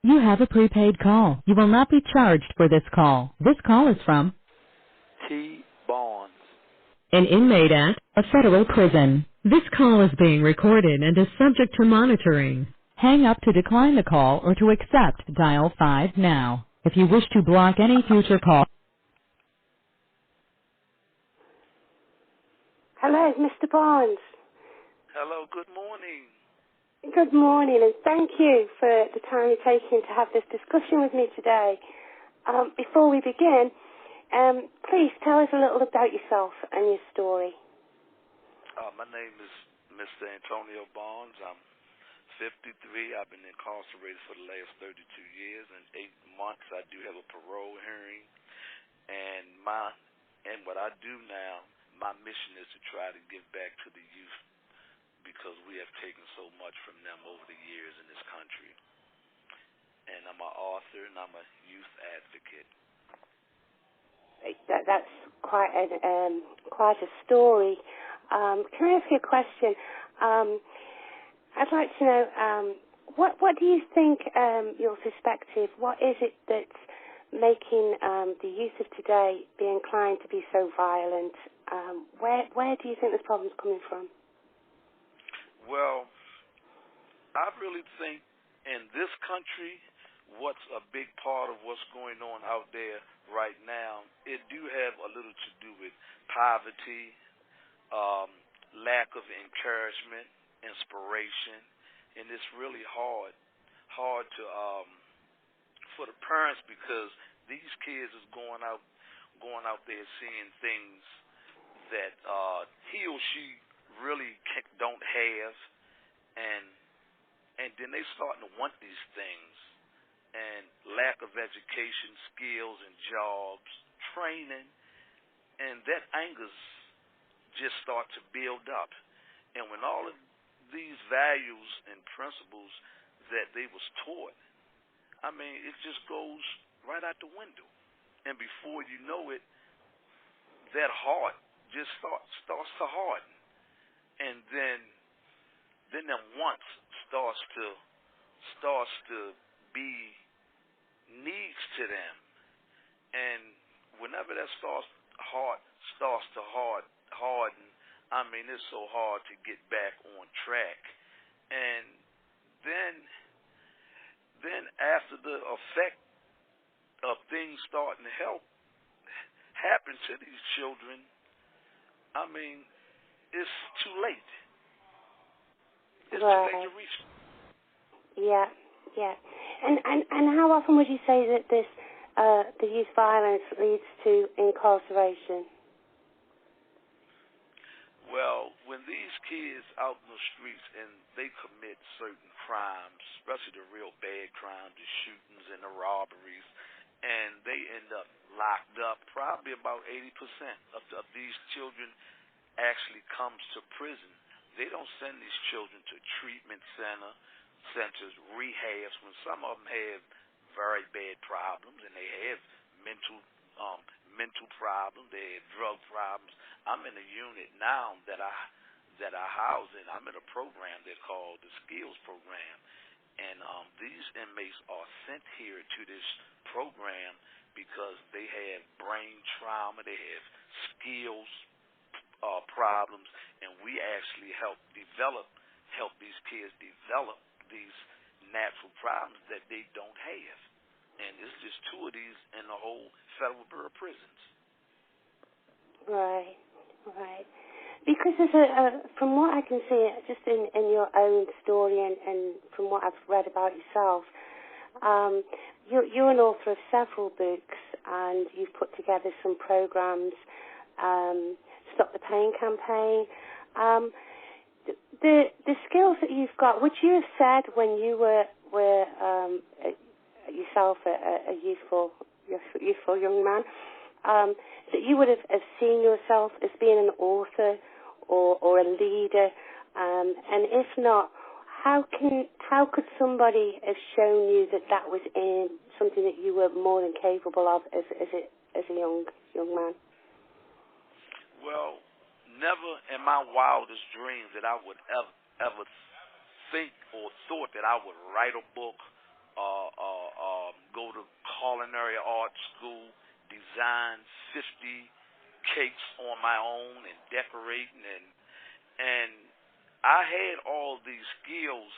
You have a prepaid call. You will not be charged for this call. This call is from T. Bonds. an inmate at a federal prison. This call is being recorded and is subject to monitoring. Hang up to decline the call or to accept, dial 5 now. If you wish to block any future call. Hello, Mr. Barnes. Hello, good morning. Good morning, and thank you for the time you're taking to have this discussion with me today. Before we begin, please tell us a little about yourself and your story. My name is Mr. Antonio Bonds. I'm 53. I've been incarcerated for the last 32 years and 8 months. I do have a parole hearing, and what I do now, my mission is to try to give back to the youth because we have taken so much from them over the years in this country. And I'm an author and I'm a youth advocate. That's quite a story. Can I ask you a question? I'd like to know what do you think, your perspective? What is it that's making the youth of today be inclined to be so violent? Where do you think this problem's coming from? Well, I really think in this country, what's a big part of what's going on out there right now, it do have a little to do with poverty, lack of encouragement, inspiration, and it's really hard to for the parents because these kids is going out there seeing things that he or she really don't have, and then they starting to want these things, and lack of education, skills, and jobs, training, and that angers just start to build up. And when all of these values and principles that they was taught, I mean, it just goes right out the window. And before you know it, that heart just starts to harden. And then them wants starts to be needs to them. And whenever that starts to harden, I mean, it's so hard to get back on track. And then after the effect of things starting to happen to these children, I mean, it's too late. It's too late to reach. Yeah. And how often would you say that this the youth violence leads to incarceration? Well, when these kids out in the streets and they commit certain crimes, especially the real bad crimes, the shootings and the robberies, and they end up locked up, probably about 80% of these children actually comes to prison. They don't send these children to treatment centers, rehabs, when some of them have very bad problems and they have mental problems, they have drug problems. I'm in a unit now that I house in. I'm in a program that's called the Skills Program, and these inmates are sent here to this program because they have brain trauma, they have skills problems, and we actually help these kids develop these natural problems that they don't have. And it's just 2 of these in the whole Federal Bureau of Prisons. Right. Because there's from what I can see, just in your own story and from what I've read about yourself, you're an author of several books, and you've put together some programs, Stop the Pain campaign. The skills that you've got, would you have said when you were yourself a youthful young man, that you would have seen yourself as being an author or a leader, and if not, how could somebody have shown you that was something that you were more than capable of as a young man? Well, never in my wildest dreams that I would ever think or thought that I would write a book or go to culinary arts school, design 50 cakes on my own and decorating, and I had all these skills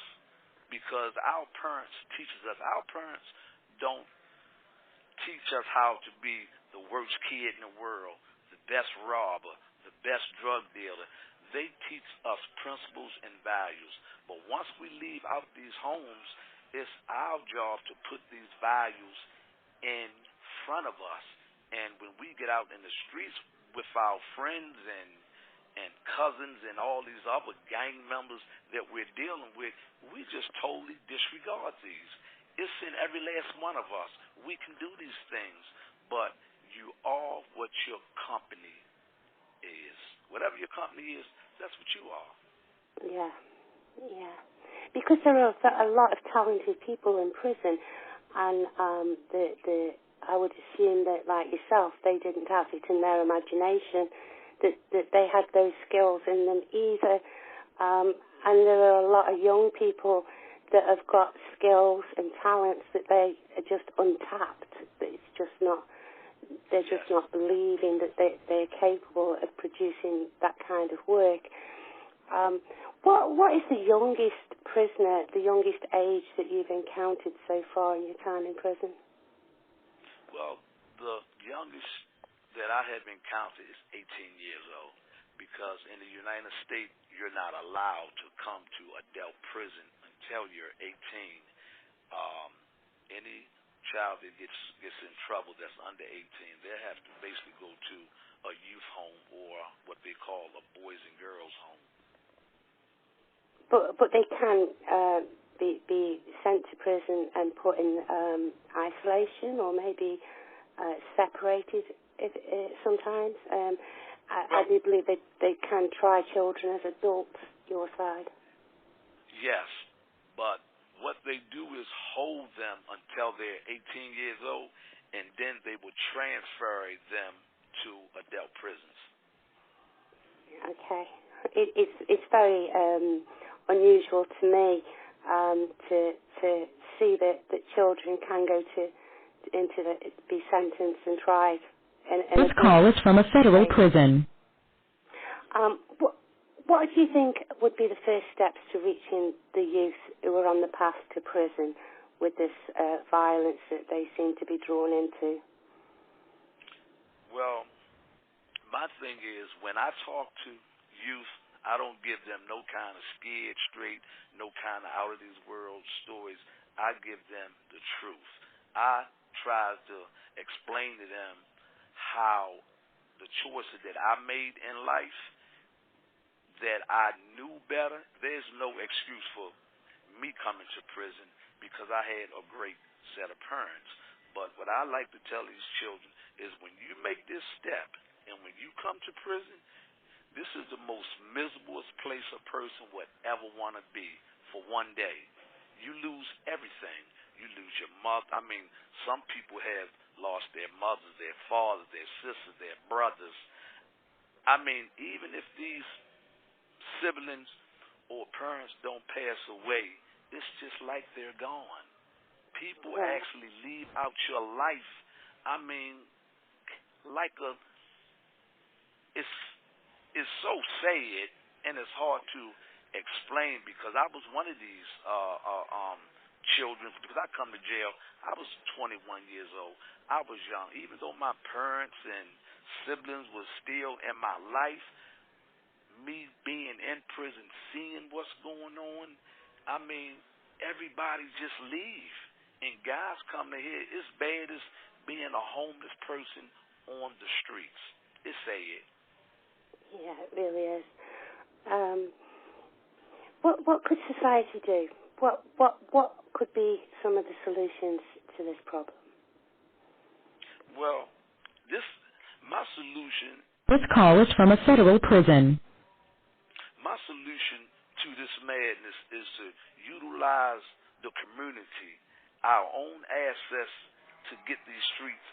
because our parents teaches us. Our parents don't teach us how to be the worst kid in the world, the best robber, the best drug dealer. They teach us principles and values. But once we leave out these homes, it's our job to put these values in front of us. And when we get out in the streets with our friends and cousins and all these other gang members that we're dealing with, we just totally disregard these. It's in every last one of us. We can do these things, but you are what your company is. Whatever your company is, that's what you are. Yeah. Because there are a lot of talented people in prison, and I would assume that, like yourself, they didn't have it in their imagination that they had those skills in them either. And there are a lot of young people that have got skills and talents that they are just untapped. That it's just not. They're just not believing that they're capable of producing that kind of work. What is the youngest prisoner, the youngest age that you've encountered so far in your time in prison? Well, the youngest that I have encountered is 18 years old, because in the United States, you're not allowed to come to adult prison until you're 18. Any child that gets in trouble that's under 18, they have to basically go to a youth home or what they call a boys and girls home. But they can be sent to prison and put in isolation, or maybe separated sometimes. I do believe they can try children as adults, your side. Yes, but what they do is hold them until they're 18 years old, and then they will transfer them to adult prisons. Okay. It's very unusual to me to see that children can go be sentenced and tried. This call is from a federal prison. What do you think would be the first steps to reaching the youth who are on the path to prison with this violence that they seem to be drawn into? Well, my thing is, when I talk to youth, I don't give them no kind of scared straight, no kind of out of this world stories. I give them the truth. I try to explain to them how the choices that I made in life, that I knew better. There's no excuse for me coming to prison because I had a great set of parents. But what I like to tell these children is, when you make this step and when you come to prison, this is the most miserablest place a person would ever want to be for one day. You lose everything. You lose your mother. I mean, some people have lost their mothers, their fathers, their sisters, their brothers. I mean, even if these siblings or parents don't pass away, it's just like they're gone. People actually leave out your life. I mean, it's so sad, and it's hard to explain, because I was one of these children. Because I come to jail, I was 21 years old. I was young. Even though my parents and siblings were still in my life, me being in prison, seeing what's going on, I mean, everybody just leave. And guys come to here, it's bad as being a homeless person on the streets. It's sad. Yeah, it really is. What could society do? What could be some of the solutions to this problem? Well, my solution. This call is from a federal prison. My solution to this madness is to utilize the community, our own assets, to get these streets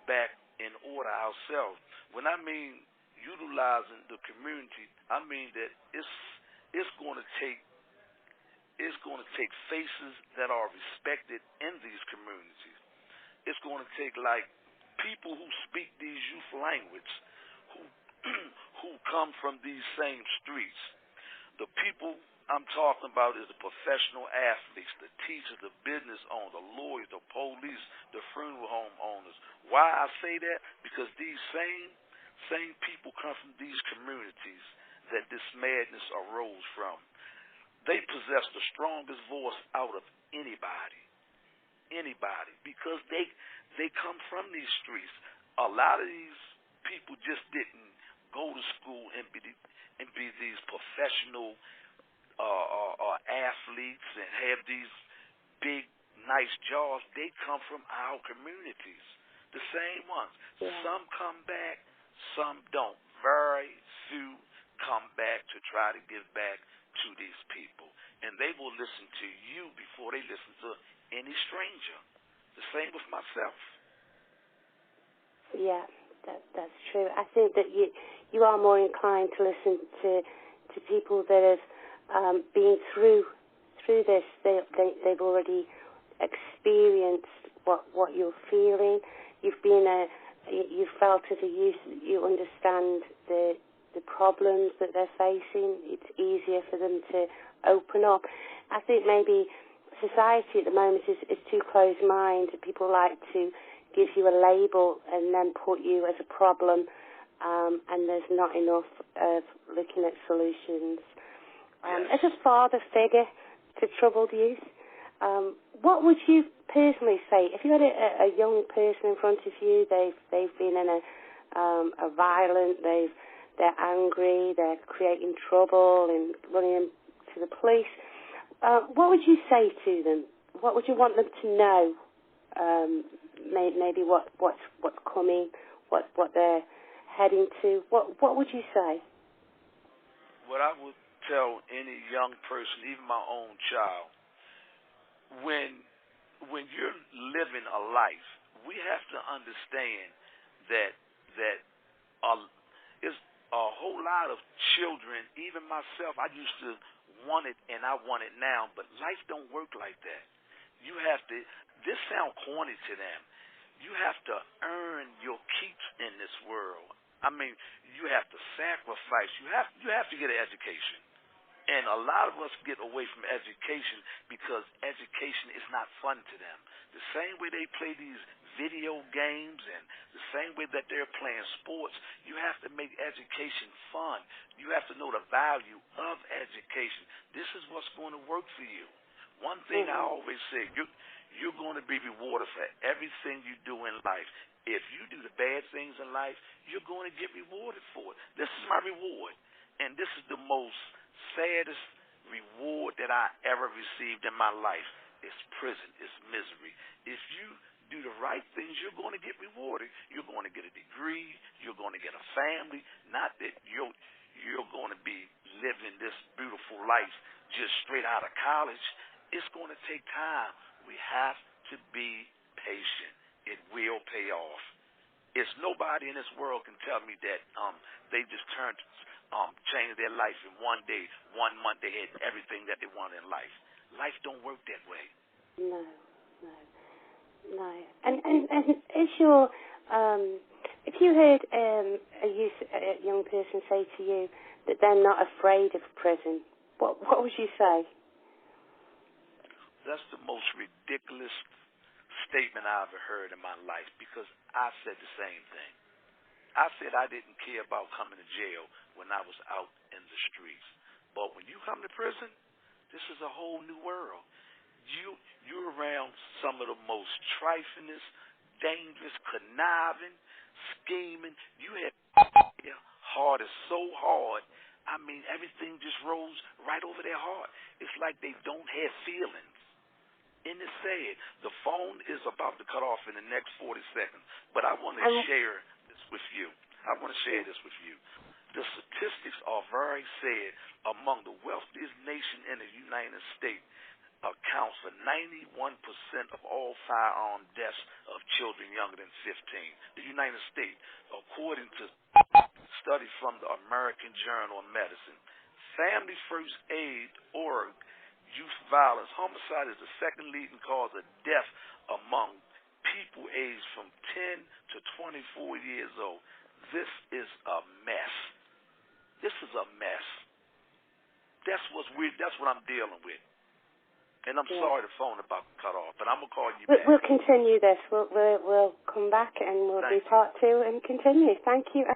back in order ourselves. When I mean utilizing the community, I mean that it's going to take faces that are respected in these communities. it's going to take like people who speak these youth language, who who come from these same streets. The people I'm talking about is the professional athletes, the teachers, the business owners, the lawyers, the police, the funeral home owners. Why I say that? Because these same people come from these communities that this madness arose from. They possess the strongest voice out of anybody, because they come from these streets. A lot of these people just didn't go to school and be these professional athletes and have these big, nice jobs. They come from our communities, the same ones. Yeah. Some come back, some don't. Very few come back to try to give back to these people. And they will listen to you before they listen to any stranger. The same with myself. Yeah, that's true. I think that you are more inclined to listen to people that have been through this. They've already experienced what you're feeling. You've felt as a youth. You understand the problems that they're facing. It's easier for them to open up. I think maybe society at the moment is too closed-minded. People like to give you a label and then put you as a problem, and there's not enough of looking at solutions. As a father figure to troubled youth, what would you personally say if you had a young person in front of you? They've been in a violent. They're angry. They're creating trouble and running them to the police. What would you say to them? What would you want them to know? Maybe what's coming, what they're heading to. What would you say? What I would tell any young person, even my own child, when you're living a life, we have to understand that it's a whole lot of children, even myself. I used to want it and I want it now, but life don't work like that. You have to, this sounds corny to them, you have to earn your keeps in this world. I mean, you have to sacrifice. You have to get an education. And a lot of us get away from education because education is not fun to them. The same way they play these video games and the same way that they're playing sports, you have to make education fun. You have to know the value of education. This is what's going to work for you. One thing I always say, you're going to be rewarded for everything you do in life. If you do the bad things in life, you're going to get rewarded for it. This is my reward. And this is the most saddest reward that I ever received in my life. It's prison. It's misery. If you do the right things, you're going to get rewarded. You're going to get a degree. You're going to get a family. Not that you're going to be living this beautiful life just straight out of college. It's going to take time. We have to be patient. It will pay off. It's nobody in this world can tell me that they just changed their life in one day, 1 month they had everything that they want in life. Life don't work that way. No. And is your if you heard a young person say to you that they're not afraid of prison, what would you say? That's the most ridiculous statement I ever heard in my life, because I said the same thing. I said I didn't care about coming to jail when I was out in the streets. But when you come to prison, this is a whole new world. You're around some of the most triflingest, dangerous, conniving, scheming. You had their heart is so hard. I mean, everything just rolls right over their heart. It's like they don't have feelings. And it's sad. The phone is about to cut off in the next 40 seconds. But I want to share this with you. The statistics are very sad. Among the wealthiest nation in the United States accounts for 91% of all firearm deaths of children younger than 15. The United States, according to study from the American Journal of Medicine. Family First Aid Youth violence. Homicide is the second leading cause of death among people aged from 10 to 24 years old. This is a mess. This is a mess. That's what I'm dealing with. And I'm sorry the phone about to cut off, but I'm going to call you back. We'll continue this. We'll come back and we'll do part 2 and continue. Thank you.